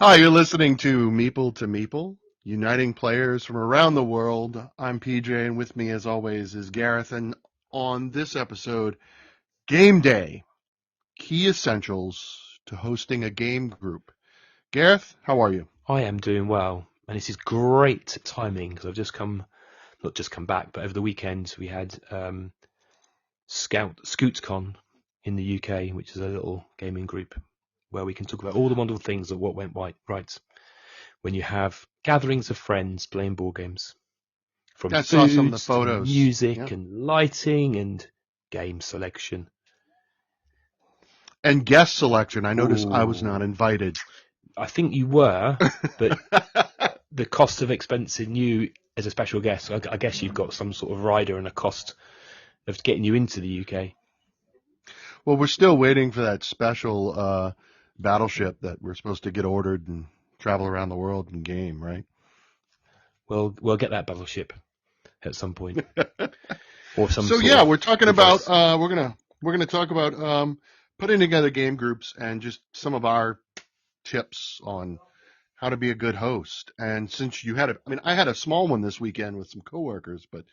Hi, you're listening to Meeple, uniting players from around the world. I'm PJ, and with me, as always, is Gareth. And on this episode, Game Day, key essentials to hosting a game group. Gareth, how are you? I am doing well, and this is great timing because I've not just come back, but over the weekend we had ScootsCon in the UK, which is a little gaming group where we can talk about all the wonderful things of what went right when you have gatherings of friends playing board games, from I saw some of the foods to photos. Yeah. music and lighting and game selection. And guest selection. I noticed I was not Ooh, invited. I think you were, but the cost of expensing you as a special guest, I guess you've got some sort of rider and a cost of getting you into the UK. Well, we're still waiting for that special battleship that we're supposed to get ordered and travel around the world and game, right? We'll get that battleship at some point, or some So sort yeah, of we're talking about device. we're gonna talk about putting together game groups and just some of our tips on how to be a good host. And since I had a small one this weekend with some coworkers, but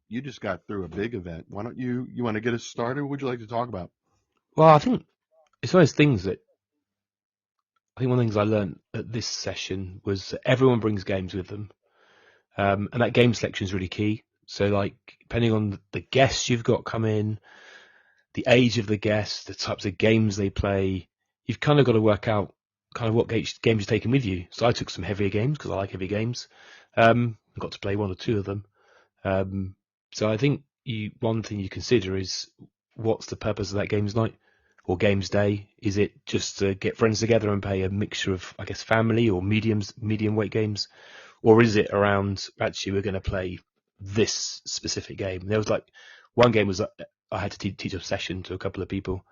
you just got through a big event. Why don't you want to get us started? What would you like to talk about? Well, I think it's one of those things that I think one of the things I learned at this session was that everyone brings games with them, and that game selection is really key. So, like, depending on the guests you've got come in, the age of the guests, the types of games they play, you've kind of got to work out kind of what games you're taking with you. So I took some heavier games because I like heavy games. I got to play one or two of them. So I think one thing you consider is what's the purpose of that games night or games day? Is it just to get friends together and play a mixture of, I guess, family or medium weight games, or is it around actually we're going to play this specific game? There was like one game was I had to teach Obsession to a couple of people,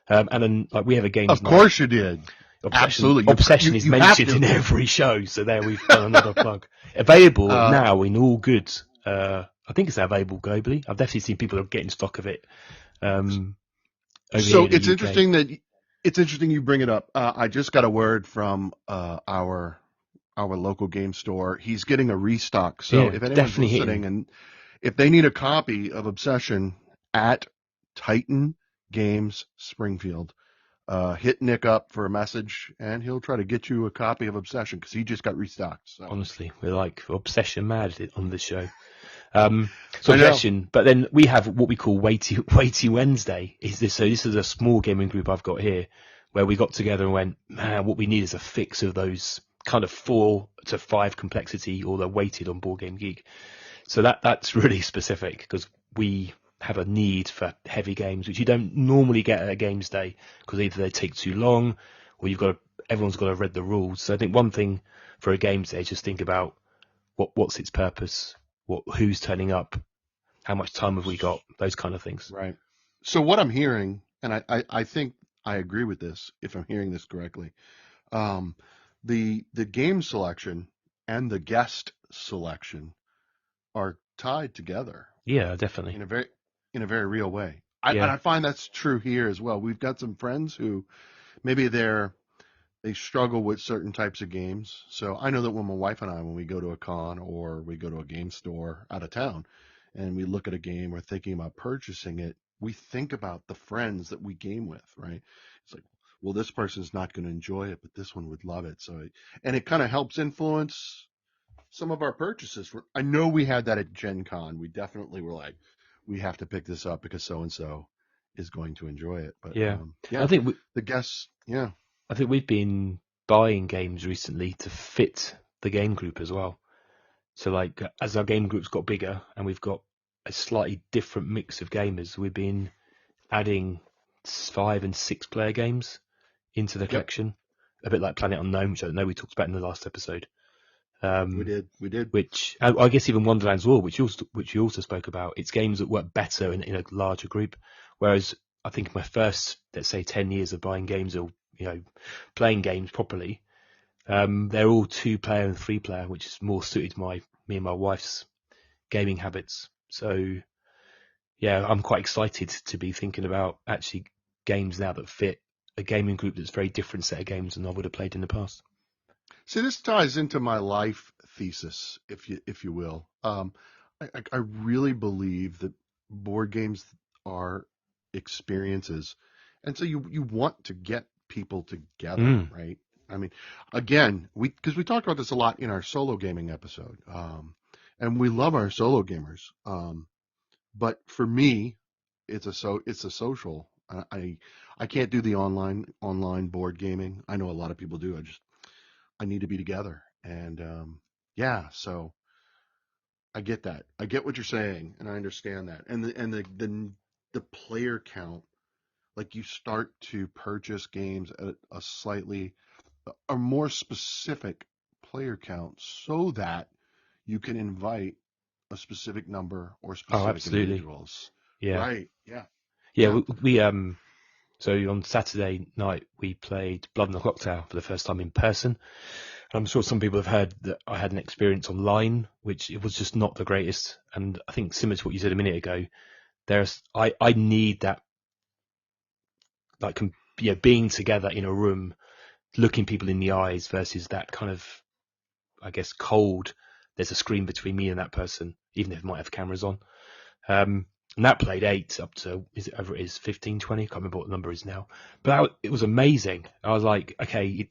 and then like we have a games Of night. course you did. Obsession, Absolutely. Obsession is You have mentioned to. in every show, so there we've done another plug. Available Uh, now in all good. I think it's available globally. I've definitely seen people are getting stock of it um, over here so in the UK. it's interesting you bring it up. I just got a word from our local game store. He's getting a restock. So Yeah, if anyone's definitely listening hitting. and if they need a copy of Obsession at Titan Games Springfield, hit Nick up for a message and he'll try to get you a copy of Obsession because he just got restocked. So Honestly, we're like obsession mad on this show. So I know. obsession, but then we have what we call Weighty Wednesday. This is a small gaming group I've got here where we got together and went, man, what we need is a fix of those kind of 4 to 5 complexity, or they're weighted on Board Game Geek. So that's really specific because we have a need for heavy games, which you don't normally get at a games day because either they take too long or everyone's got to read the rules. So I think one thing for a games day is just think about what's its purpose, who's turning up, how much time have we got, those kind of things. Right. So what I'm hearing, and I think I agree with this if I'm hearing this correctly, um, the game selection and the guest selection are tied together Yeah, definitely. in a very real way. And Yeah, I find that's true here as well. We've got some friends who maybe they struggle with certain types of games. So I know that when my wife and I, when we go to a con or we go to a game store out of town and we look at a game or thinking about purchasing it, we think about the friends that we game with, right? It's like, well, this person's not going to enjoy it, but this one would love it. And it kind of helps influence some of our purchases. I know we had that at Gen Con. We definitely were like, we have to pick this up because so and so is going to enjoy it. But yeah. I yeah, think we, the guests, yeah. I think we've been buying games recently to fit the game group as well. So like as our game group's got bigger and we've got a slightly different mix of gamers, we've been adding 5 and 6 player games into the Yep. collection, a bit like Planet Unknown, which I know we talked about in the last episode. We Um, did. We did. which I guess even Wonderland's War, which you also spoke about, it's games that work better in a larger group. Whereas I think my first, let's say, 10 years of buying games or playing games properly, they're all 2 player and 3 player, which is more suited me and my wife's gaming habits. So yeah, I'm quite excited to be thinking about actually games now that fit a gaming group that's a very different set of games than I would have played in the past. See, this ties into my life thesis, if you will. I really believe that board games are experiences, and so you want to get people together, Mm. right? I mean, again, because we talked about this a lot in our solo gaming episode, and we love our solo gamers. But for me, it's a social. I can't do the online board gaming. I know a lot of people do. I need to be together. And yeah, so I get that. I get what you're saying, and I understand that. And the player count, like you start to purchase games at a slightly a more specific player count, so that you can invite a specific number or Oh, specific absolutely. individuals. Yeah. Right? Yeah. Yeah. Yeah. We so on Saturday night we played Blood in the Clock Tower for the first time in person. I'm sure some people have heard that I had an experience online, which it was just not the greatest. And I think similar to what you said a minute ago, I need that, like, being together in a room, looking people in the eyes versus that kind of, I guess, cold. There's a screen between me and that person, even if it might have cameras on. And that played 8 up to, is it over, it is 15, 20? I can't remember what the number is now. But it was amazing. I was like, okay,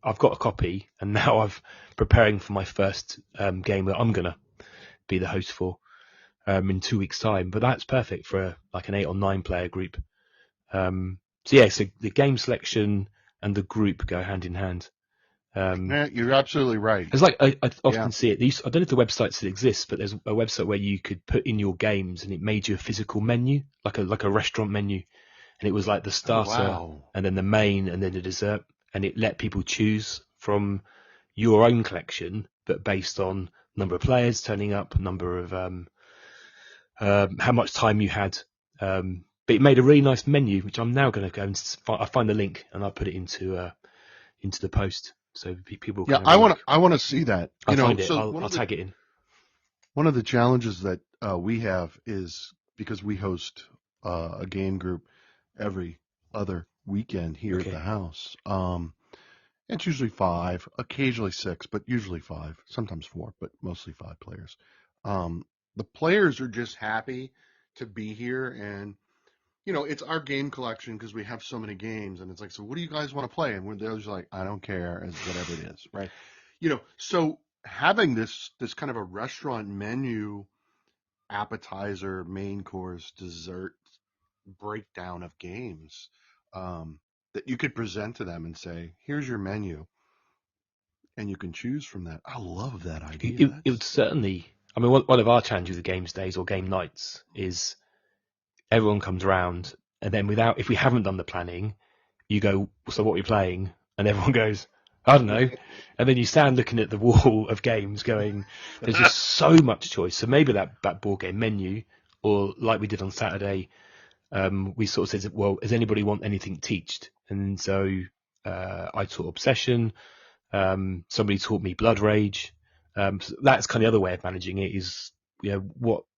I've got a copy, and now I'm preparing for my first game that I'm going to be the host for in 2 weeks' time. But that's perfect for like an 8 or 9 player group. So yeah, so the game selection and the group go hand in hand. Um, Yeah, you're absolutely right. it's like I Yeah. often see it. I don't know if the website still exists, but there's a website where you could put in your games and it made you a physical menu, like a restaurant menu, and it was like the Oh, starter wow. and then the main and then the dessert, and it let people choose from your own collection, but based on number of players turning up, number of how much time you had. But it made a really nice menu, which I'm now going to go and I find the link and I'll put it into the post so people Yeah, can have a look. I want to see that. I'll find it. So I'll tag it in. one of the challenges that we have is because we host a game group every other weekend here at the Okay. house. It's usually five, occasionally six, but usually five, sometimes four, but mostly five players. The players are just happy to be here, and it's our game collection because we have so many games, and it's like, so what do you guys want to play? And they're just like, I don't care, as whatever it is, right? So having this kind of a restaurant menu, appetizer, main course, dessert breakdown of games, um, that you could present to them and say, here's your menu, and you can choose from that. I love that idea. It would certainly. I mean, one of our challenges with games days or game nights is everyone comes around, and then if we haven't done the planning, you go, so what are we playing? And everyone goes, I don't know. And then you stand looking at the wall of games going, there's just so much choice. So maybe that board game menu, or like we did on Saturday, we sort of said, well, does anybody want anything teached? And so I taught Obsession. Somebody taught me Blood Rage. So that's kind of the other way of managing it is,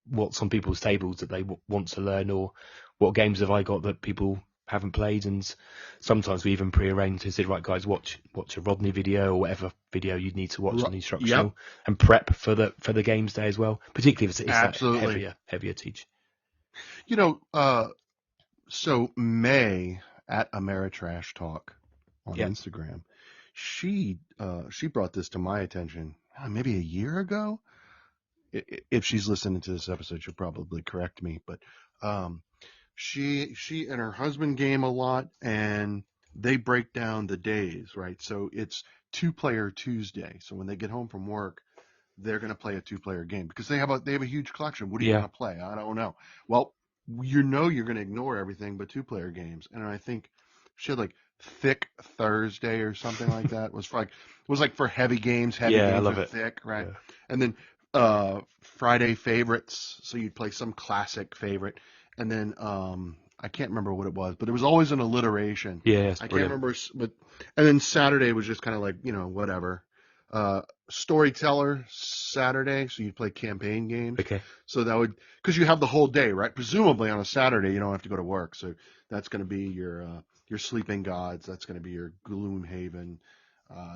what's on people's tables that they want to learn, or what games have I got that people haven't played. And sometimes we even pre-arrange and say, right, guys, watch a Rodney video or whatever video you need to watch on the Yep, instructional, and prep for the games day as well, particularly if it's that absolutely. heavier teach. You know, so May at Ameritrash Talk on Yeah. Instagram, she brought this to my attention maybe a year ago. If she's listening to this episode, she'll probably correct me. But um, she and her husband game a lot, and they break down the days, right? So it's 2-player Tuesday. So when they get home from work, they're going to play a 2-player game because they have a huge collection. What are you Yeah. going to play? I don't know. Well, you're going to ignore everything but 2-player games, and I think she had like Thick Thursday or something like that. It was like for heavy games. Heavy Yeah, I games are love it. thick, right? Yeah. And then Friday favorites. So you'd play some classic favorite, and then I can't remember what it was, but it was always an alliteration. Yeah, it's I can't brilliant. remember, but and then Saturday was just kind of like whatever. Storyteller Saturday, so you'd play campaign games. Okay. So that would, because you have the whole day, right? Presumably on a Saturday you don't have to go to work, so that's going to be your Sleeping Gods. That's going to be your Gloomhaven.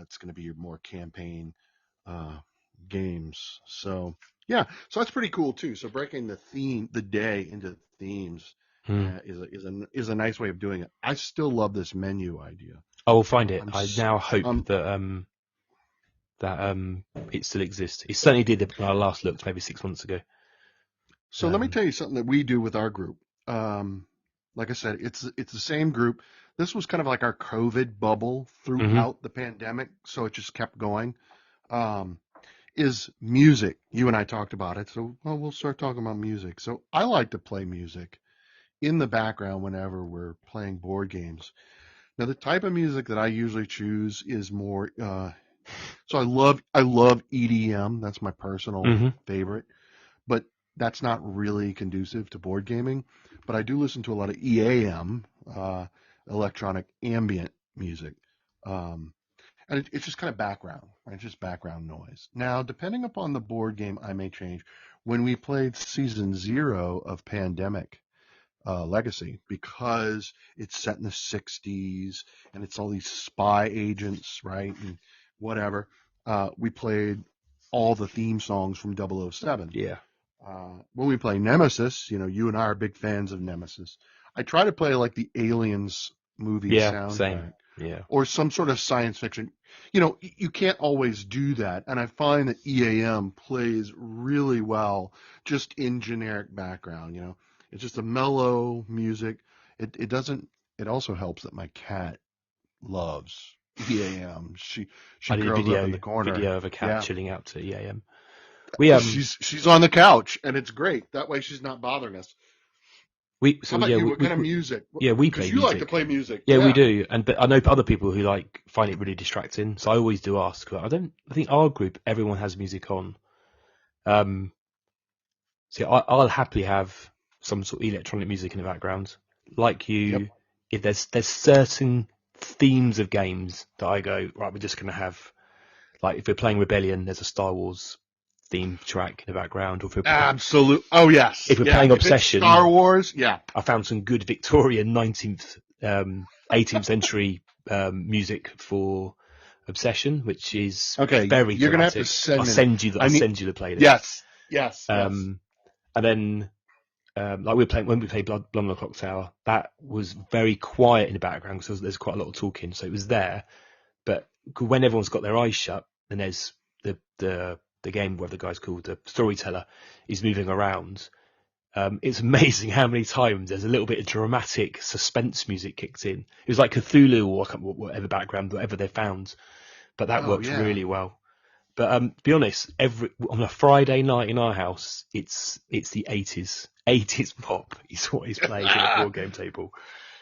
It's going to be your more campaign uh, games. So yeah, so that's pretty cool too. So breaking the day into themes Hmm. is a nice way of doing it. I still love this menu idea. I will find it. I'm I now hope um that it still exists. It certainly did when I last looked, maybe 6 months ago. So let me Um, tell you something that we do with our group. Um, like I said, it's the same group. This was kind of like our COVID bubble hmm throughout the pandemic, so it just kept going. Um, is music. You and I talked about it, so well, we'll start talking about music. So I like to play music in the background whenever we're playing board games. Now, the type of music that I usually choose is more. So I love EDM. That's my personal hmm favorite, but that's not really conducive to board gaming. But I do listen to a lot of EAM, electronic ambient music. Um, and it's just kind of background, right? It's just background noise. Now, depending upon the board game, I may change. When we played season 0 of Pandemic Legacy, because it's set in the 60s and it's all these spy agents, right? And whatever, we played all the theme songs from 007. Yeah. When we play Nemesis, you and I are big fans of Nemesis. I try to play like the Aliens movie Yeah. Same. soundtrack Yeah. or some sort of science fiction. You can't always do that. And I find that EAM plays really well just in generic background. It's just a mellow music. It doesn't, it also helps that my cat loves EAM. She I did a curls up in the video corner. of a cat Yeah. chilling out to EAM. We She's on the couch and it's great. That way she's not bothering us. we How so about yeah you? we, What we kind of music? yeah we Because play you like to music. play music. Yeah, we Yeah. do, but I know other people who like find it really distracting. So I always do ask. But I don't. I think our group, everyone has music on. Um, so I'll happily have some sort of electronic music in the background. Like Yep. you, if there's certain themes of games that I go right, we're just gonna have like if we're playing Rebellion, there's a Star Wars theme track in the background. Or Absolute. Oh yes. if we're Yeah. playing If it's Star Obsession, Wars, yeah. I found some good Victorian 19th, 18th century music for Obsession, which is Okay. very You're gonna have to dramatic. send me. I'll I need. send you the playlist. Yes. Yes. Yes. Um, and then like we were playing when we played Blood on the Clock Tower, that was very quiet in the background because there's quite a lot of talking, so it was there. But when everyone's got their eyes shut, and there's the game where the guy's called the storyteller is moving around. It's amazing how many times there's a little bit of dramatic suspense music kicked in. It was like Cthulhu or whatever background, whatever they found, but that Oh worked yeah. really well. But to be honest, on a Friday night in our house, it's the 80s pop is what is playing at the board game table.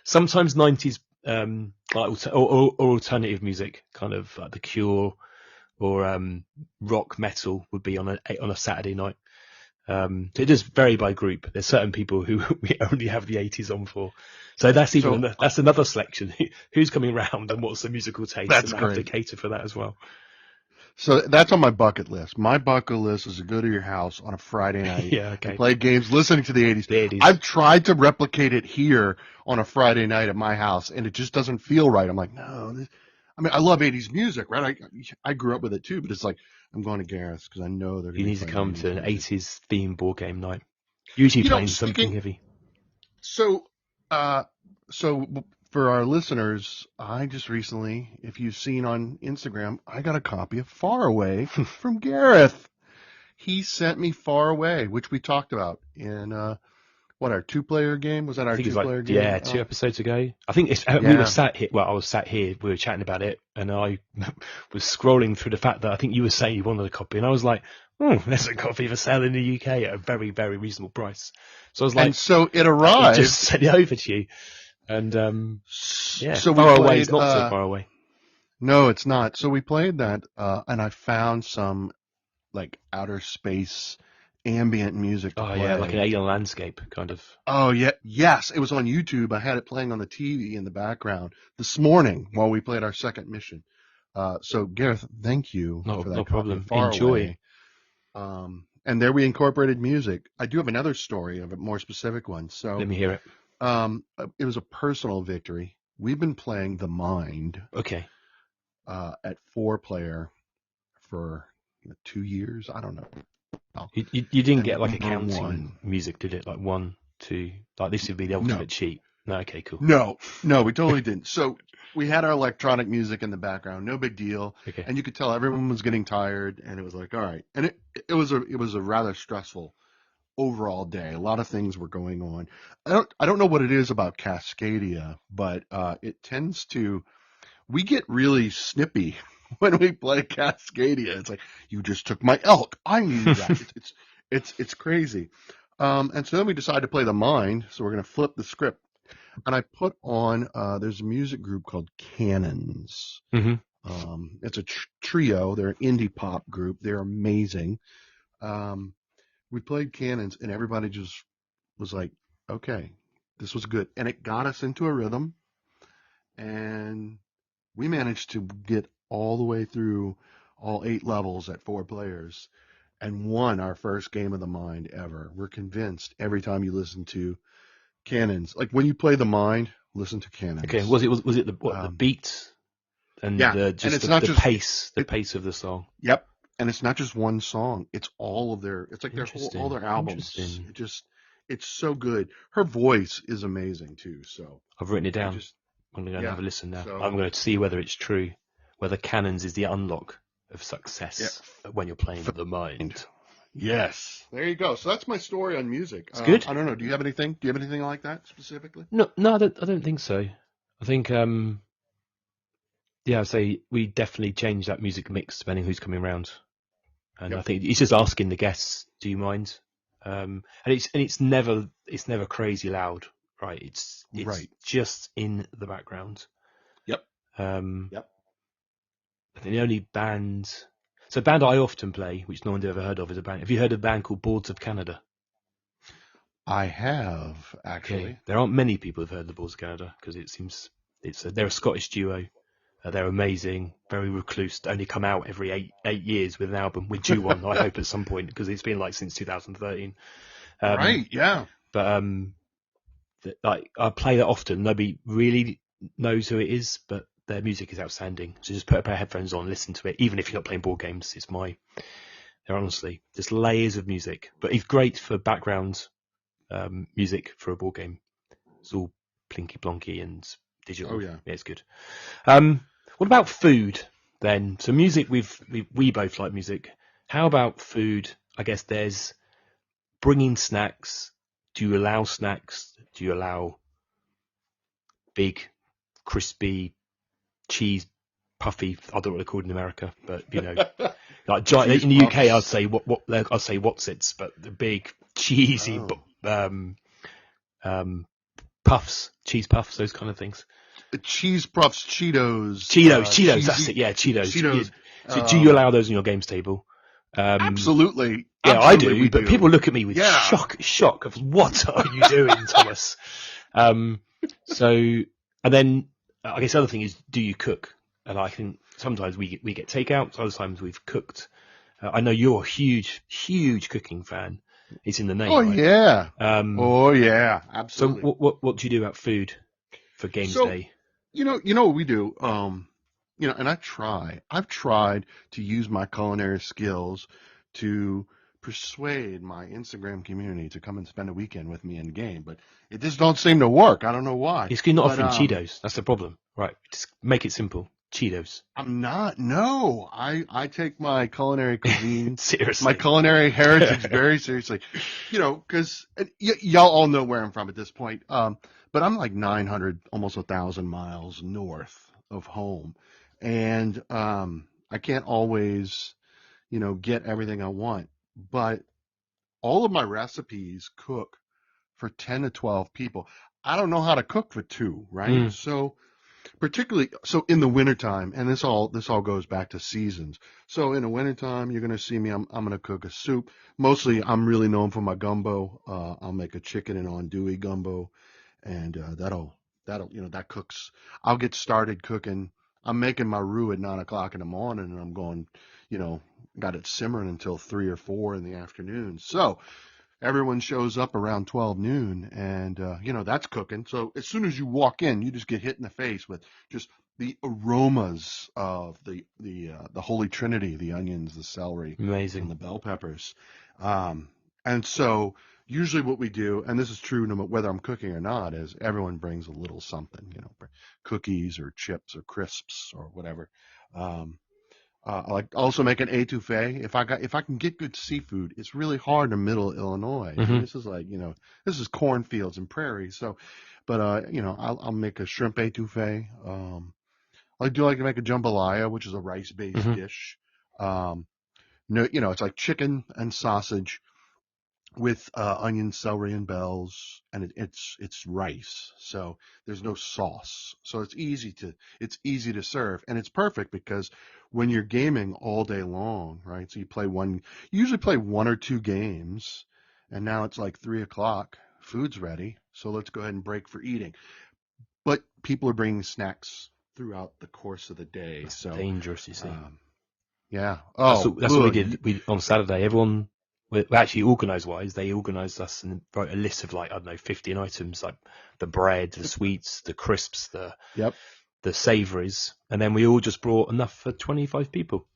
Sometimes 90s like or alternative music, kind of like The Cure or rock metal would be on a Saturday night. So it does vary by group. There's certain people who we only have the 80s on for. So So that's another selection. Who's coming round and what's the musical taste, that's and I have to great. cater for that as well. So that's on my bucket list. My bucket list is to go to your house on a Friday night Yeah, and okay. play games listening to the 80s. The 80s. I've tried to replicate it here on a Friday night at my house, and it just doesn't feel right. I'm like, no. I mean, I love 80s music, right? I grew up with it too, but it's like, I'm going to Gareth's because I know they're You going to need be to playing come 80s to an music. 80s themed board game night. Usually playing something Speaking, heavy. so, uh, so for our listeners, I just recently, if you've seen on Instagram, I got a copy of Far Away from Gareth. He sent me Far Away, which we talked about in our 2-player game? Was that I our think it's like, 2-player game? yeah, 2 episodes ago. I think we were Yeah. sat here. Well, I was sat here. We were chatting about it, and I was scrolling through the fact that I think you were saying you wanted a copy, and I was like, "Oh, there's a copy for sale in the UK at a very, very reasonable price." So I was And like, so it "He just arrived. sent it over to you," and yeah, So we far away is played. not so far away. No, it's not. So we played that, and I found some like outer space ambient music to Oh yeah, like an play. alien landscape kind of. Oh yeah, yes, it was on YouTube. I had it playing on the TV in the background this morning while we played our second mission. So Gareth, thank you No, for no that copy of problem. Far Enjoy. Away. And there we incorporated music. I do have another story of a more specific one. Let So, me hear it. it was a personal victory. We've been playing The Mind, Okay. at 4-player for 2 years. I don't know. You didn't And get like number accounting one. music, did it? Like 1, 2, like this would be the No, ultimate cheat. No, okay, cool. no, we totally didn't. So we had our electronic music in the background, no big deal, Okay. and you could tell everyone was getting tired, and it was like, all right, and it was a rather stressful overall day. A lot of things were going on. I don't know what it is about Cascadia, but it tends to we get really snippy when we play Cascadia. It's like you just took my elk. I need that. It's crazy. And so then we decided to play the mind. So we're going to flip the script. And I put on there's a music group called Cannons. hmm It's a trio. They're an indie pop group. They're amazing. Um, we played Cannons, and everybody just was like, "Okay, this was good," and it got us into a rhythm. And we managed to get all the way through all 8 levels at 4 players and won our first game of the mind ever. We're convinced every time you listen to Cannons, like when you play the mind, listen to Okay. Cannons. Was it the Um, beat and yeah, the and just it's not the just pace it. of the song? Yep, and it's not just one song. It's all of their. It's like their whole all Interesting. their albums. Interesting. It's so good. Her voice is amazing too. So I've written it I down. just I'm going to go and have yeah. a listen now. I'm So going to see whether it's true, whether Cannons is the unlock of yeah, success when you're playing the find. mind. Yes. There you go. So that's my story on music. It's good. I don't know. Do you have anything? Do you have anything like that specifically? No, no, I don't think so. I think, yeah, I'd say we definitely change that music mix depending who's coming around. And I Yep. think it's just asking the guests, do you mind? And it's never crazy loud, right? It's Right. just in the background. Yep. Um, Yep. I think the only band, so a band I often play, which no one's ever heard of, is a band. Have you heard of a band called Boards of Canada? I have Okay, actually. there aren't many people who've heard of the Boards of Canada because it seems they're a Scottish duo. They're amazing, very recluse. Only come out every eight years with an album. We're due one, I hope, at some point because it's been like since 2013. Um, Right. Yeah. but like I play that often. Nobody really knows who it is, but their music is outstanding. So just put a pair of headphones on, listen to it, even if you're not playing board games. They're honestly just layers of music, but it's great for background music for a board game. It's all plinky plonky and Oh digital. yeah. Yeah, it's good. What about food then? So music, we both like music. How about food? I guess there's bringing snacks. Do you allow snacks? Do you allow big, crispy, cheese, puffy? I don't know what they're called in America, but like giant, Cheese in the UK, I'd puffs. say I'd say Wotsits, but the big cheesy Oh. um, puffs, cheese puffs, those kind of things. Cheese puffs, Cheetos, Cheetos, that's it. cheesy Yeah, Cheetos. Cheetos. So do you Um, allow those on your games table? absolutely. Yeah, I Absolutely do, we but do. people look at me with Yeah. shock of what are you doing, Thomas? Um, so, and then I guess the other thing is, do you cook? And I think sometimes we get takeout, other times we've cooked. I know you're a huge cooking fan. It's in the Oh name, right? yeah. Um, Oh yeah. so Absolutely. what do you do about food for games So day? you know what we do. And I've tried to use my culinary skills to persuade my Instagram community to come and spend a weekend with me in game, but it just don't seem to work. I don't know why. It's 'cause you're not But offering Cheetos. That's the problem, right? Just make it simple. Cheetos. I'm not. No, I take my culinary cuisine, my Seriously. culinary heritage very seriously. Because y'all all know where I'm from at this point. But I'm like 900, almost 1,000 miles north of home, and I can't always, get everything I want. But all of my recipes cook for 10 to 12 people. I don't know how to cook for two, right? Mm. So particularly so in the wintertime, and this all goes back to seasons. So in the wintertime, you're gonna see me. I'm gonna cook a soup. Mostly, I'm really known for my gumbo. I'll make a chicken and andouille gumbo, and that'll that cooks. I'll get started cooking. I'm making my roux at 9 o'clock in the morning, and I'm going, you know, got it simmering until 3 or 4 in the afternoon. So everyone shows up around 12 noon, and that's cooking. So as soon as you walk in, you just get hit in the face with just the aromas of the Holy Trinity, the onions, the celery, and Amazing. the bell peppers. Um, and so usually what we do, and this is true no matter whether I'm cooking or not, is everyone brings a little something, cookies or chips or crisps or whatever. Um, I like also make an etouffee. If I can get good seafood, it's really hard in middle Illinois. I mean, Hmm. this is like this is cornfields and prairies. So, but I'll make a shrimp etouffee. I do like to make a jambalaya, which is a rice-based Hmm. dish. Um, no, it's like chicken and sausage with onion, celery, and bells, and it's rice. So there's no sauce. So it's easy to serve, and it's perfect because when you're gaming all day long, right? So you usually play one or two games, and now it's like 3 o'clock. Food's ready, so let's go ahead and break for eating. But people are bringing snacks throughout the course of the day, That's so dangerous, you see. um, yeah. That's Oh, what, that's what we ugh. did. We on Saturday. Everyone, well, actually organised wise, they organised us and wrote a list of like I don't know 15 items, like the bread, the sweets, the crisps, Yep. the savouries, and then we all just brought enough for 25 people.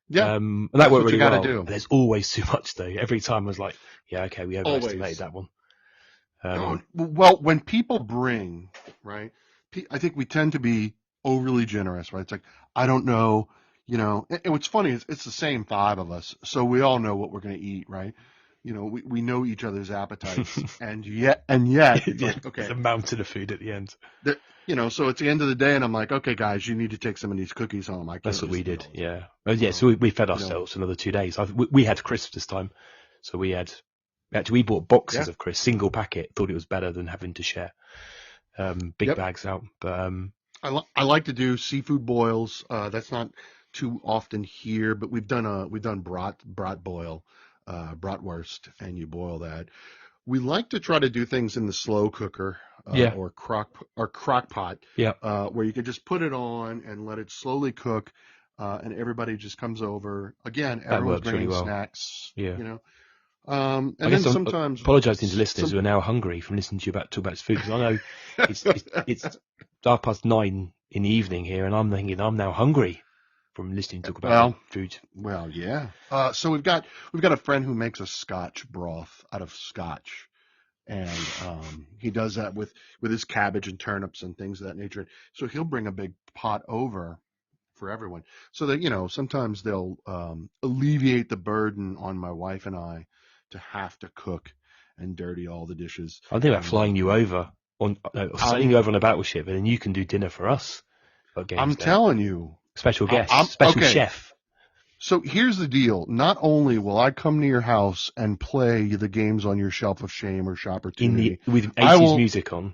Yeah. And that That's worked what you really got to well. do. There's always too much though. Every time I was like, yeah, okay, we overestimated Always. that one. Oh, Um, well, when people bring, right, I think we tend to be overly generous, right? It's like, I don't know, and what's funny is it's the same five of us, so we all know what we're going to eat, right? We know each other's appetites, and yet it's yeah, like, there's okay, a mountain of food at the end. so it's the end of the day, and I'm like, okay, guys, you need to take some of these cookies home. I That's can't what we just eat did. all this. Yeah. Oh, yeah. So So, we fed you know, ourselves another 2 days. We had crisps this time. So we bought boxes yeah, of crisps, single packet, thought it was better than having to share, big yep. bags out. But, I like to do seafood boils. That's not too often here, but we've done brat boil, bratwurst, and you boil that. We like to try to do things in the slow cooker yeah, or crock pot, yeah, where you can just put it on and let it slowly cook, and everybody just comes over. Again, that everyone's works really bringing well. snacks, Yeah. I and guess then I'm sometimes apologising to listeners some. who are now hungry from listening to you talk about food because I know it's 9:30 in the evening here and I'm thinking I'm now hungry from listening to talk about well, food. Well, yeah. So we've got a friend who makes a Scotch broth out of Scotch, and he does that with his cabbage and turnips and things of that nature. So he'll bring a big pot over for everyone, so that sometimes they'll alleviate the burden on my wife and I to have to cook and dirty all the dishes. I'm thinking about And flying you over on no, sending you I'm over on a battleship, and then you can do dinner for us at Games I'm Day. telling you, Special I'm guest, special okay. chef So here's the deal. Not only will I come to your house and play the games on your shelf of shame or in the Shopportunity, with I 80s will, music on.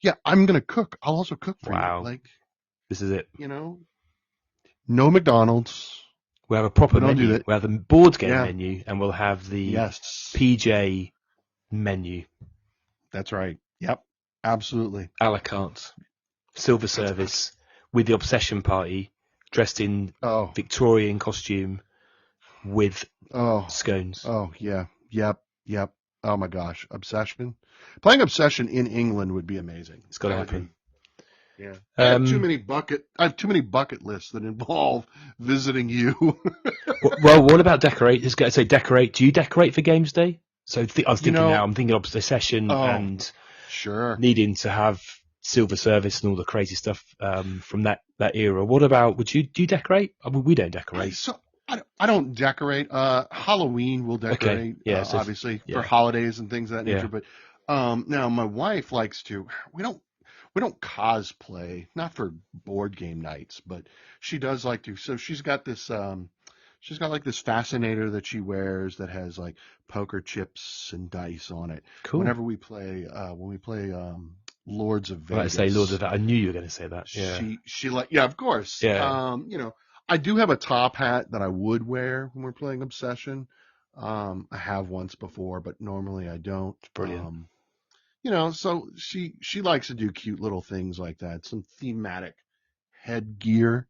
yeah, I'm going to cook. I'll also cook for you. Wow, Like, this is it. you know, no McDonald's. We have a proper We don't do menu. that. We have the board game Yeah. menu, and we'll have the Yes. PJ menu, That's right. Yep. Absolutely. a la carte, silver service with the obsession party dressed in Oh, Victorian costume with oh, scones. oh, yeah. Yep. Yep. Oh my gosh. Obsession. Playing Obsession in England would be amazing. It's got to That would happen. be. Yeah. Um, I have too many bucket lists that involve visiting you. well, what about decorate? Just going to say decorate. Do you decorate for Games Day? So I was You thinking now. know, I'm thinking of the session oh, and sure. needing to have silver service and all the crazy stuff from that era. What about? Do you decorate? I mean, we don't decorate. I don't decorate. Halloween will Okay, decorate, yeah. So obviously for yeah, holidays and things of that nature. yeah. But now my wife likes to. We don't cosplay, not for board game nights, but she does like to. So she's got like this fascinator that she wears that has like poker chips and dice on it. Cool. Whenever when we play Lords of I like to say Lord of Vegas, that. I knew you were going to say that. Yeah, she like, yeah, of course. yeah. I do have a top hat that I would wear when we're playing Obsession. I have once before, but normally I don't. Brilliant. So she likes to do cute little things like that, some thematic headgear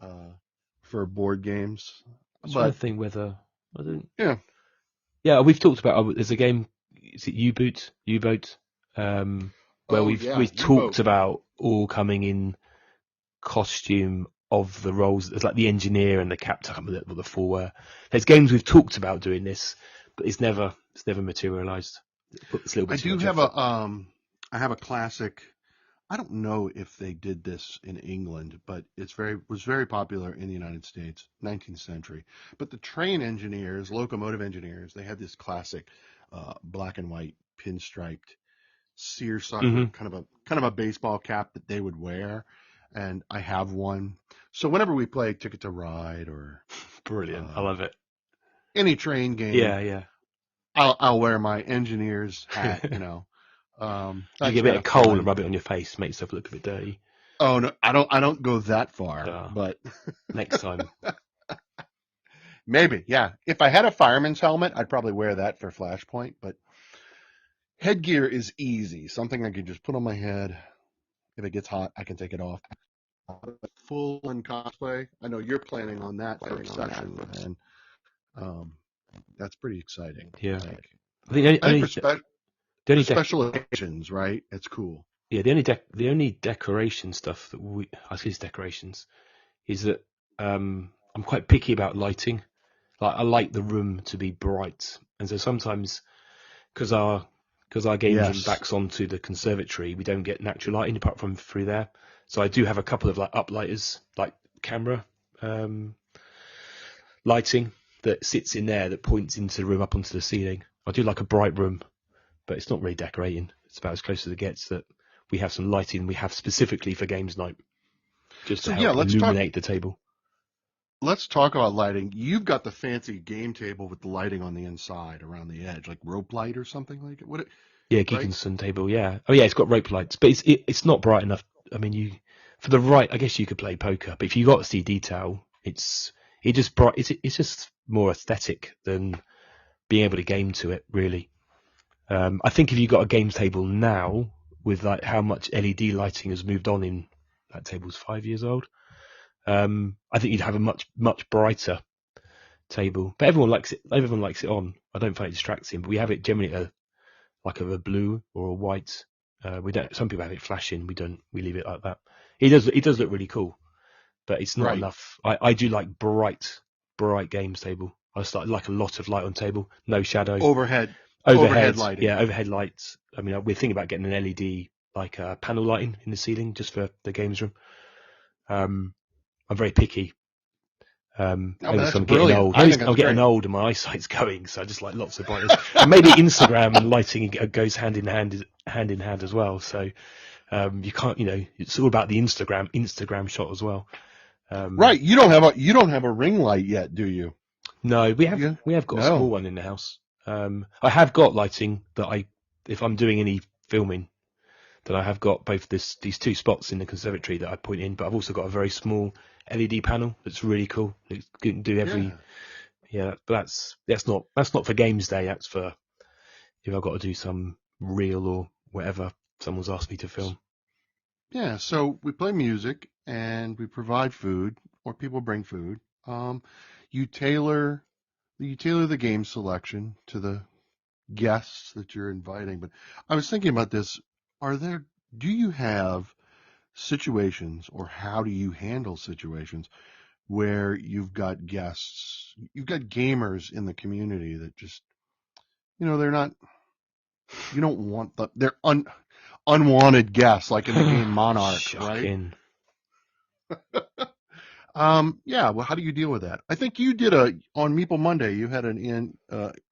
uh, for board games. I'm trying But to think whether I don't. yeah, Yeah, we've talked about. There's a game. Is it U-boat? Um, where oh we've yeah, we've U-boat. talked about all coming in costume of the roles. There's like the engineer and the captain. I can't remember what the four were. There's games we've talked about doing this, but it's never materialised. Put this little I bit too do much have effort. I have a classic. I don't know if they did this in England, but was very popular in the United States, 19th century. But the train engineers, locomotive engineers, they had this classic black and white pinstriped seersucker, Hmm. kind of a baseball cap that they would wear, and I have one. So whenever we play Ticket to Ride or Brilliant. I uh, love it. any train game, Yeah, yeah. I'll wear my engineer's hat. You That's get a bit kind of of coal and fun. rub it on your face, make yourself look a bit dirty. Oh no, I don't go that far, Uh, but Next time. maybe, yeah. If I had a fireman's helmet, I'd probably wear that for Flashpoint, but headgear is easy. Something I can just put on my head. If it gets hot, I can take it off. Full on cosplay. I know you're planning on that first session, and um, that's pretty exciting. Yeah. Like, I think I think the for only special occasions, right? It's cool. yeah, the only decoration stuff that I see as decorations is that I'm quite picky about lighting. Like I like the room to be bright, and so sometimes because our games room Yes. backs onto the conservatory, we don't get natural lighting apart from through there. So I do have a couple of like uplighters, like camera um, lighting that sits in there that points into the room up onto the ceiling. I do like a bright room, but it's not really decorating. It's about as close as it gets that we have some lighting we have specifically for games night, just to So yeah, help illuminate the table. let's talk about lighting. You've got the fancy game table with the lighting on the inside around the edge, like rope light or something like it. Yeah, Right? Geekinson table. Yeah. Oh yeah, it's got rope lights, but it's not bright enough. I mean, for the right, I guess you could play poker, but if you got to see detail, it just bright. It's just more aesthetic than being able to game to it. Really, I think if you got a games table now with like how much LED lighting has moved on in that table's 5 years old, I think you'd have a much brighter table. But everyone likes it. Everyone likes it on. I don't find it distracting, but we have it generally at like a blue or a white. We don't. Some people have it flashing. We don't. We leave it like that. It does. It does look really cool, but it's not Right. enough. I do like bright games table. I start like a lot of light on table, no shadow, Overhead overhead. lighting. Yeah, overhead lights. I mean, we're thinking about getting an LED like panel lighting in the ceiling just for the games room. I'm very picky. Oh, but Maybe it's that's I'm getting brilliant. old. I Maybe think I'm that's getting great. old and my eyesight's going, so I just like lots of brightness. And maybe Instagram and lighting goes hand in hand as well. So you can't, it's all about the Instagram shot as well. Right. You don't have a ring light yet, do you? No, Yeah. we have got a small No. one in the house. I have got lighting that if I'm doing any filming, then I have got both these two spots in the conservatory that I point in, but I've also got a very small LED panel that's really cool. It can do Yeah. yeah, but that's not for games day. That's for if I've got to do some reel or whatever someone's asked me to film. Yeah. So we play music and we provide food, or people bring food. You tailor you tailor the game selection to the guests that you're inviting. But I was thinking about this. Are there, do you have situations, or how do you handle situations where you've got guests, you've got gamers in the community that just, they're not, you don't want they're unwanted guests, like in the game Monarch, right? Shocking. Yeah. Well, how do you deal with that? I think you did on Meeple Monday. You had an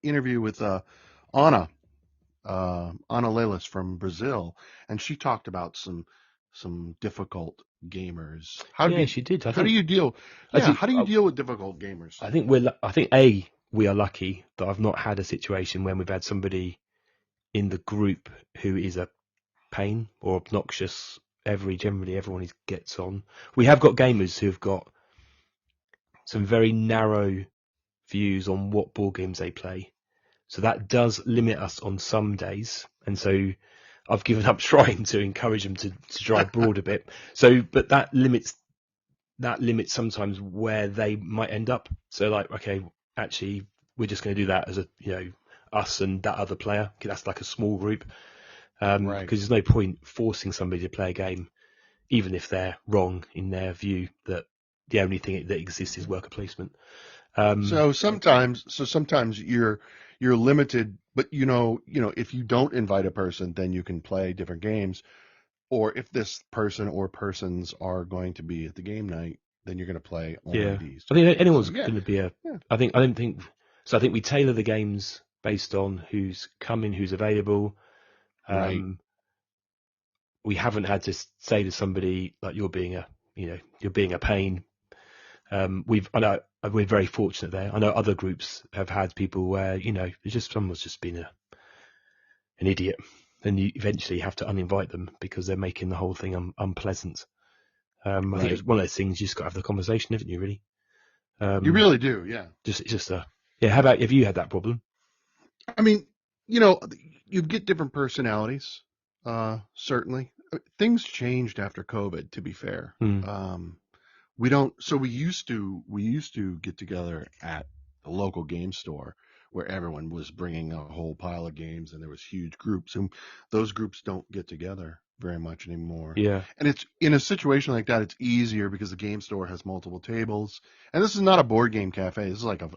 interview with Anna Ana Lelis from Brazil, and she talked about some difficult gamers. Yeah, she did. How do you deal? I Yeah, think how do you deal with difficult gamers? I think we are lucky that I've not had a situation when we've had somebody in the group who is a pain or obnoxious. Generally everyone gets on. We have got gamers who've got some very narrow views on what board games they play. So that does limit us on some days. And so I've given up trying to encourage them to drive broad a bit. So, but that limits sometimes where they might end up. So like, okay, actually we're just going to do that as us and that other player. That's like a small group. Right. Because there's no point forcing somebody to play a game even if they're wrong in their view that the only thing that exists is worker placement. So sometimes you're limited, but if you don't invite a person, then you can play different games. Or if this person or persons are going to be at the game night, then you're going to play only Yeah, these I think games. anyone's So yeah, going to be a. yeah, I don't think so. I think we tailor the games based on who's coming, who's available. right, Um, we haven't had to say to somebody like you're being a pain. I know we're very fortunate there. I know other groups have had people where someone's just been an idiot, and you eventually have to uninvite them because they're making the whole thing unpleasant. I think right. it's one of those things you just got to have the conversation, haven't you? Really. You Um, really do, yeah. it's just a yeah. How about have you had that problem? I mean, you know, you get different personalities. Certainly, things changed after COVID. To be fair, Mm, we don't. So we used to get together at the local game store where everyone was bringing a whole pile of games, and there was huge groups, and those groups don't get together very much anymore. yeah, And it's in a situation like that, it's easier because the game store has multiple tables, and this is not a board game cafe. This is like a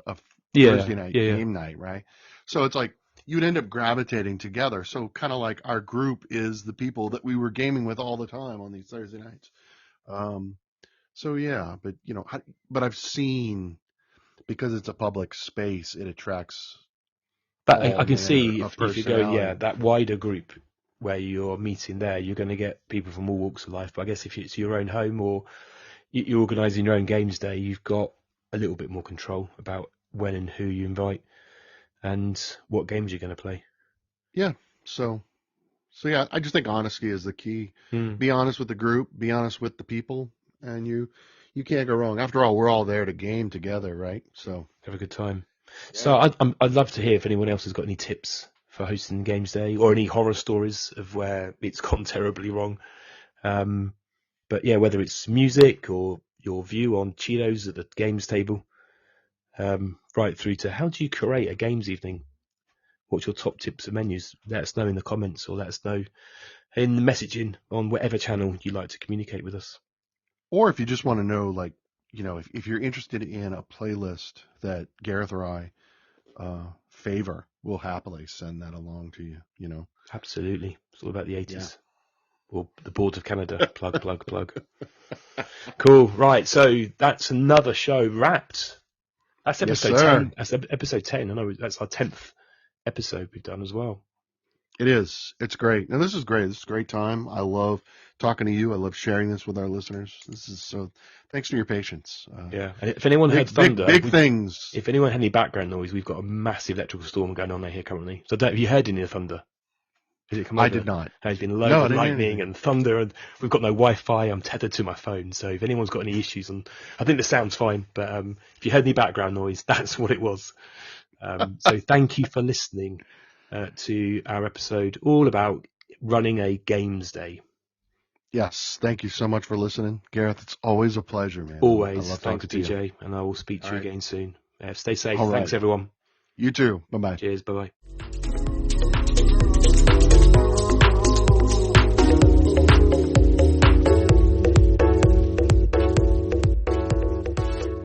yeah, Thursday night yeah, yeah. game night, right? So it's like you'd end up gravitating together. So kind of like our group is the people that we were gaming with all the time on these Thursday nights. Um, so yeah, but but I've seen, because it's a public space, it attracts But I all can manner see of if you're going, personality. that wider group where you're meeting there, you're going to get people from all walks of life. But I guess if it's your own home or you're organising your own games day, you've got a little bit more control about when and who you invite and what games you're going to play. Yeah. So yeah, I just think honesty is the key. Mm, Be honest with the group, be honest with the people, and you can't go wrong. After all, we're all there to game together, right? So have a good time. So yeah. I'd love to hear if anyone else has got any tips for hosting games day or any horror stories of where it's gone terribly wrong. Um, but yeah, whether it's music or your view on Cheetos at the games table, right through to how do you curate a games evening? What's your top tips and menus? Let us know in the comments or let us know in the messaging on whatever channel you like to communicate with us. Or if you just want to know, like, if you're interested in a playlist that Gareth or I favor, we'll happily send that along to you. Absolutely. It's all about the Yeah. 80s or the Board of Canada. Plug, plug, plug. Cool. Right. So that's another show wrapped. That's Yes, episode sir. 10. That's episode 10. I know that's our 10th episode we've done as well. It is. It's great. And this is great. This is a great time. I love talking to you. I love sharing this with our listeners. This is so. Thanks for your patience. Yeah. And if anyone heard Big, big, thunder, big things. if anyone had any background noise, we've got a massive electrical storm going on here currently. So have you heard any of the thunder? Has it come I over? did not. There's been loads No, I of didn't hear lightning anything. and thunder, and we've got no Wi-Fi. I'm tethered to my phone, so if anyone's got any issues, and I think the sound's fine, but if you heard any background noise, that's what it was. So thank you for listening to our episode all about running a games day. Yes. Thank you so much for listening, Gareth. It's always a pleasure, man. I Always, love thanks, talking to you. DJ, and I will speak to All you right. again soon. Stay safe. All Thanks, right. everyone. You too. Bye bye. Cheers. Bye bye.